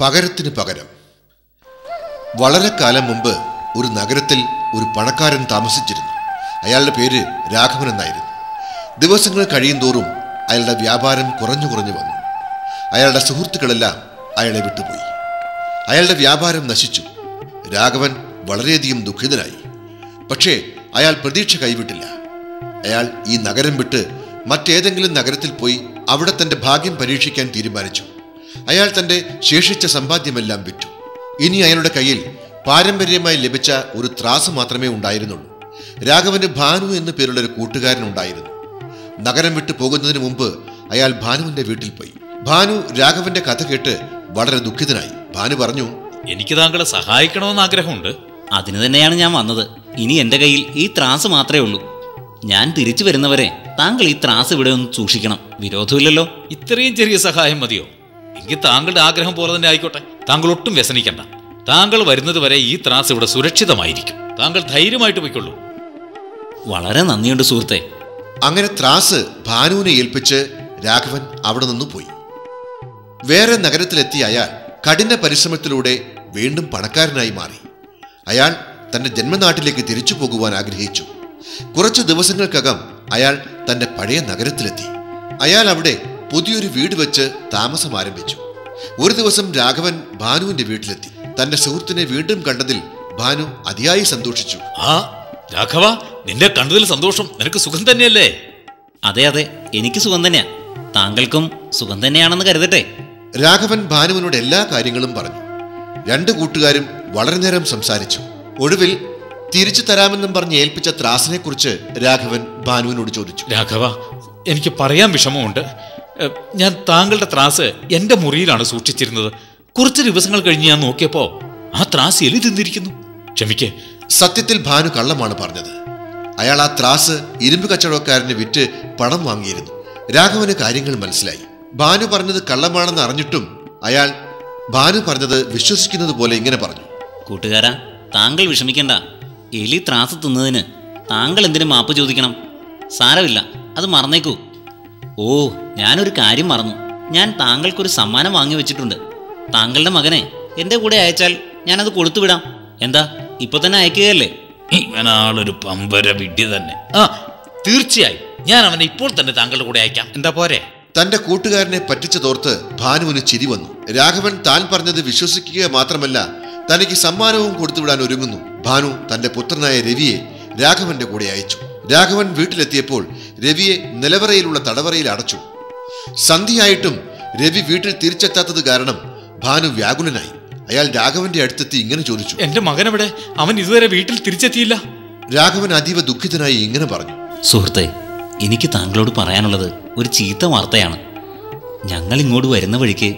പകരത്തിന് പകരം. വളരെ കാലം മുമ്പ് ഒരു നഗരത്തിൽ ഒരു പണക്കാരൻ താമസിച്ചിരുന്നു. അയാളുടെ പേര് രാഘവൻ എന്നായിരുന്നു. ദിവസങ്ങൾ കഴിയും തോറും അയാളുടെ വ്യാപാരം കുറഞ്ഞു വന്നു. അയാളുടെ സുഹൃത്തുക്കളെല്ലാം അയാളെ വിട്ടുപോയി. അയാളുടെ വ്യാപാരം നശിച്ചു. രാഘവൻ വളരെയധികം ദുഃഖിതനായി. പക്ഷേ അയാൾ പ്രതീക്ഷ കൈവിട്ടില്ല. അയാൾ ഈ നഗരം വിട്ട് മറ്റേതെങ്കിലും നഗരത്തിൽ പോയി അവിടെ തൻ്റെ ഭാഗ്യം പരീക്ഷിക്കാൻ തീരുമാനിച്ചു. അയാൾ തൻ്റെ ശേഷിച്ച സമ്പാദ്യമെല്ലാം വിറ്റു. ഇനി അയാളുടെ കയ്യിൽ പാരമ്പര്യമായി ലഭിച്ച ഒരു ത്രാസ് മാത്രമേ ഉണ്ടായിരുന്നുള്ളൂ. രാഘവന് ഭാനു എന്നു പേരുള്ള ഒരു കൂട്ടുകാരനുണ്ടായിരുന്നു. നഗരം വിട്ടു പോകുന്നതിന് മുമ്പ് അയാൾ ഭാനുവിന്റെ വീട്ടിൽ പോയി. ഭാനു രാഘവന്റെ കഥ കേട്ട് വളരെ ദുഃഖിതനായി. ഭാനു പറഞ്ഞു, എനിക്ക് താങ്കളെ സഹായിക്കണമെന്ന് ആഗ്രഹമുണ്ട്. അതിന് തന്നെയാണ് ഞാൻ വന്നത്. ഇനി എൻ്റെ കയ്യിൽ ഈ ത്രാസ് മാത്രമേ ഉള്ളൂ. ഞാൻ തിരിച്ചു വരുന്നവരെ താങ്കൾ ഈ ത്രാസ് ഇവിടെ ഒന്ന് സൂക്ഷിക്കണം. വിരോധമില്ലല്ലോ? ഇത്രയും ചെറിയ സഹായം മതിയോ? എങ്കിൽ താങ്കളുടെ ആഗ്രഹം പോലെ തന്നെ ആയിക്കോട്ടെ. താങ്കൾ ഒട്ടും വ്യസനിക്കണ്ട. താങ്കൾ വരുന്നത് വരെ ഈ ത്രാസ് ഇവിടെ സുരക്ഷിതമായിരിക്കും. താങ്കൾ ധൈര്യമായിട്ട് പോയിക്കൊള്ളൂ. വളരെ നന്ദിയുണ്ട് സുഹൃത്തെ. അങ്ങനെ ത്രാസ് ഭാനുവിനെ ഏൽപ്പിച്ച് രാഘവൻ അവിടെ നിന്നു പോയി. വേറെ നഗരത്തിലെത്തിയ അയാൾ കഠിന പരിശ്രമത്തിലൂടെ വീണ്ടും പണക്കാരനായി മാറി. അയാൾ തന്റെ ജന്മനാട്ടിലേക്ക് തിരിച്ചു പോകുവാൻ ആഗ്രഹിച്ചു. കുറച്ചു ദിവസങ്ങൾക്കകം അയാൾ തന്റെ പഴയ നഗരത്തിലെത്തി. അയാൾ അവിടെ പുതിയൊരു വീട് വെച്ച് താമസം ആരംഭിച്ചു. ഒരു ദിവസം രാഘവൻ ഭാനുവിന്റെ വീട്ടിലെത്തി. തന്റെ സുഹൃത്തിനെ വീണ്ടും കണ്ടതിൽ ഭാനു അതിയായി സന്തോഷിച്ചു. ആ രാഘവ, നിന്നെ കണ്ടതിൽ സന്തോഷം. നിനക്ക് സുഖം തന്നെയല്ലേ? അതെ അതെ, എനിക്ക് സുഖം തന്നെയാ. താങ്കൾക്കും സുഖം തന്നെയാണെന്ന് കരുതട്ടെ. രാഘവൻ ഭാനുവിനോട് എല്ലാ കാര്യങ്ങളും പറഞ്ഞു. രണ്ടു കൂട്ടുകാരും വളരെ നേരം സംസാരിച്ചു. ഒടുവിൽ തിരിച്ചു തരാമെന്നും പറഞ്ഞ് ഏൽപ്പിച്ച ത്രാസിനെ കുറിച്ച് രാഘവൻ ഭാനുവിനോട് ചോദിച്ചു. രാഘവ, എനിക്ക് പറയാൻ വിഷമമുണ്ട്. ഞാൻ താങ്കളുടെ ത്രാസ് എന്റെ മുറിയിലാണ് സൂക്ഷിച്ചിരുന്നത്. കുറച്ച് ദിവസങ്ങൾ കഴിഞ്ഞ് ഞാൻ നോക്കിയപ്പോ ആ ത്രാസ് എലി തിന്നിരിക്കുന്നു. ക്ഷമിക്കേ. സത്യത്തിൽ ഭാനു കള്ളമാണ് പറഞ്ഞത്. അയാൾ ആ ത്രാസ് ഇരുമ്പ് കച്ചവടക്കാരന് വിറ്റ് പണം വാങ്ങിയിരുന്നു. രാഘവന് കാര്യങ്ങൾ മനസ്സിലായി. ഭാനു പറഞ്ഞത് കള്ളമാണെന്ന് അറിഞ്ഞിട്ടും അയാൾ ഭാനു പറഞ്ഞത് വിശ്വസിക്കുന്നത് പോലെ ഇങ്ങനെ പറഞ്ഞു. കൂട്ടുകാരാ, താങ്കൾ വിഷമിക്കണ്ട. എലി ത്രാസ് തിന്നതിന് താങ്കൾ എന്തിനു മാപ്പ് ചോദിക്കണം? സാരമില്ല, അത് മറന്നേക്കൂ. ഓ, ഞാനൊരു കാര്യം മറന്നു. ഞാൻ താങ്കൾക്കൊരു സമ്മാനം വാങ്ങി വെച്ചിട്ടുണ്ട്. താങ്കളുടെ മകനെ എൻ്റെ കൂടെ അയച്ചാൽ ഞാനത് കൊടുത്തുവിടാം. എന്താ, ഇപ്പൊ തന്നെ അയക്കുകയല്ലേ? ഇവനാളൊരു പമ്പര വിഡ്ഢി തന്നെ. ആ, തീർച്ചയായും ഞാൻ അവനെ ഇപ്പോൾ തന്നെ താങ്കളുടെ കൂടെ അയക്കാം. എന്താ പോരെ? തന്റെ കൂട്ടുകാരനെ പറ്റിച്ചതോർത്ത് ഭാനുവിന് ചിരി വന്നു. രാഘവൻ താൻ പറഞ്ഞത് വിശ്വസിക്കുക മാത്രമല്ല, തനിക്ക് സമ്മാനവും കൊടുത്തുവിടാൻ ഒരുങ്ങുന്നു. ഭാനു തന്റെ പുത്രനായ രവിയെ രാഘവന്റെ കൂടെ അയച്ചു. രാഘവൻ വീട്ടിലെത്തിയപ്പോൾ രവിയെ നിലവറയിലുള്ള തടവറയിൽ അടച്ചു. സന്ധ്യയായിട്ടും രവി വീട്ടിൽ തിരിച്ചെത്താത്തത് കാരണം ഭാനു വ്യാകുലനായി. അയാൾ രാഘവന്റെ അടുത്തെത്തി ഇങ്ങനെ ചോദിച്ചു. എന്റെ മകനെവിടെ? അവൻ ഇതുവരെ വീട്ടിൽ തിരിച്ചെത്തിയില്ല. രാഘവൻ അതീവ ദുഃഖിതനായി ഇങ്ങനെ പറഞ്ഞു. സുഹൃത്തെ, എനിക്ക് താങ്കളോട് പറയാനുള്ളത് ഒരു ചീത്ത വാർത്തയാണ്. ഞങ്ങൾ ഇങ്ങോട്ട് വരുന്ന വഴിക്ക്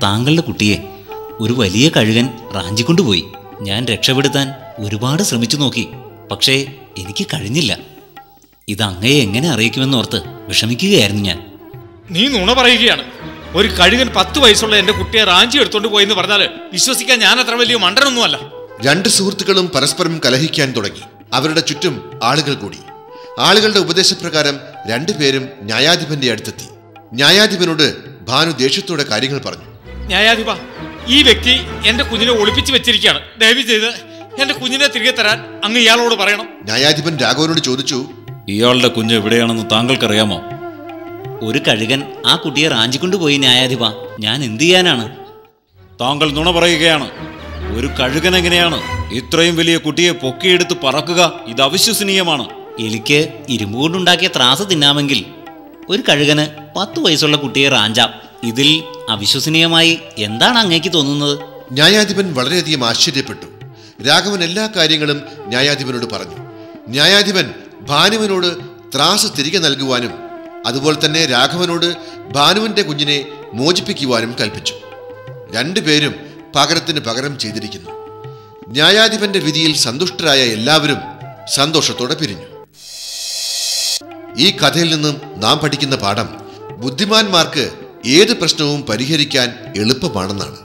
താങ്കളുടെ കുട്ടിയെ ഒരു വലിയ കഴുകൻ റാഞ്ചിക്കൊണ്ടുപോയി. ഞാൻ രക്ഷപ്പെടുത്താൻ ഒരുപാട് ശ്രമിച്ചു നോക്കി. പക്ഷേ എനിക്ക് കഴിഞ്ഞില്ല. ഇത് അങ്ങയെ എങ്ങനെ അറിയിക്കുമെന്നോർത്ത് വിഷമിക്കുകയായിരുന്നു ഞാൻ. നീ നുണ പറയുകയാണ്. ഒരു കഴുകൻ 10 വയസ്സുള്ള എന്റെ കുട്ടിയെ റാഞ്ചി എടുത്തോണ്ട് പോയെന്ന് പറഞ്ഞാൽ വിശ്വസിക്കാൻ ഞാൻ അത്ര വലിയ മണ്ടനൊന്നുമല്ല. രണ്ട് സുഹൃത്തുക്കളും പരസ്പരം കലഹിക്കാൻ തുടങ്ങി. അവരുടെ ചുറ്റും ആളുകൾ കൂടി. ആളുകളുടെ ഉപദേശപ്രകാരം രണ്ടുപേരും ന്യായാധിപന്റെ അടുത്തെത്തി. ന്യായാധിപനോട് ഭാനു ദേഷ്യത്തോടെ കാര്യങ്ങൾ പറഞ്ഞു. ന്യായാധിപ, ഈ വ്യക്തി എന്റെ കുഞ്ഞിനെ ഒളിപ്പിച്ചു വെച്ചിരിക്കുകയാണ്. ദയവ് ചെയ്ത് എന്റെ കുഞ്ഞിനെ തിരികെ തരാൻ അങ്ങ് ഇയാളോട് പറയണം. ന്യായാധിപൻ രാഘവനോട് ചോദിച്ചു. ഇയാളുടെ കുഞ്ഞ് എവിടെയാണെന്ന് താങ്കൾക്കറിയാമോ? ഒരു കഴുകൻ ആ കുട്ടിയെ റാഞ്ചിക്കൊണ്ടുപോയി ന്യായാധിപ. ഞാൻ എന്ത് ചെയ്യാനാണ്? താങ്കൾ നുണ പറയുകയാണ്. ഒരു കഴുകൻ എങ്ങനെയാണ് ഇത്രയും വലിയ കുട്ടിയെ പൊക്കിയെടുത്ത് പറക്കുക? ഇത് അവിശ്വസനീയമാണ്. എലിക്ക് ഇരുമ്പ് കൊണ്ടുണ്ടാക്കിയ ത്രാസ് തിന്നാമെങ്കിൽ ഒരു കഴുകന് 10 വയസ്സുള്ള കുട്ടിയെ റാഞ്ചാം. ഇതിൽ അവിശ്വസനീയമായി എന്താണ് അങ്ങേക്ക് തോന്നുന്നത്? ന്യായാധിപൻ വളരെയധികം ആശ്ചര്യപ്പെട്ടു. രാഘവൻ എല്ലാ കാര്യങ്ങളും ന്യായാധിപനോട് പറഞ്ഞു. ന്യായാധിപൻ ഭാനുവിനോട് ത്രാസ് തിരികെ നൽകുവാനും അതുപോലെ തന്നെ രാഘവനോട് ഭാനുവിന്റെ കുഞ്ഞിനെ മോചിപ്പിക്കുവാനും കൽപ്പിച്ചു. രണ്ടുപേരും പകരത്തിന് പകരം ചെയ്തിരിക്കുന്നു. ന്യായാധിപന്റെ വിധിയിൽ സന്തുഷ്ടരായ എല്ലാവരും സന്തോഷത്തോടെ പിരിഞ്ഞു. ഈ കഥയിൽ നിന്നും നാം പഠിക്കുന്ന പാഠം ബുദ്ധിമാന്മാർക്ക് ഏത് പ്രശ്നവും പരിഹരിക്കാൻ എളുപ്പമാണെന്നാണ്.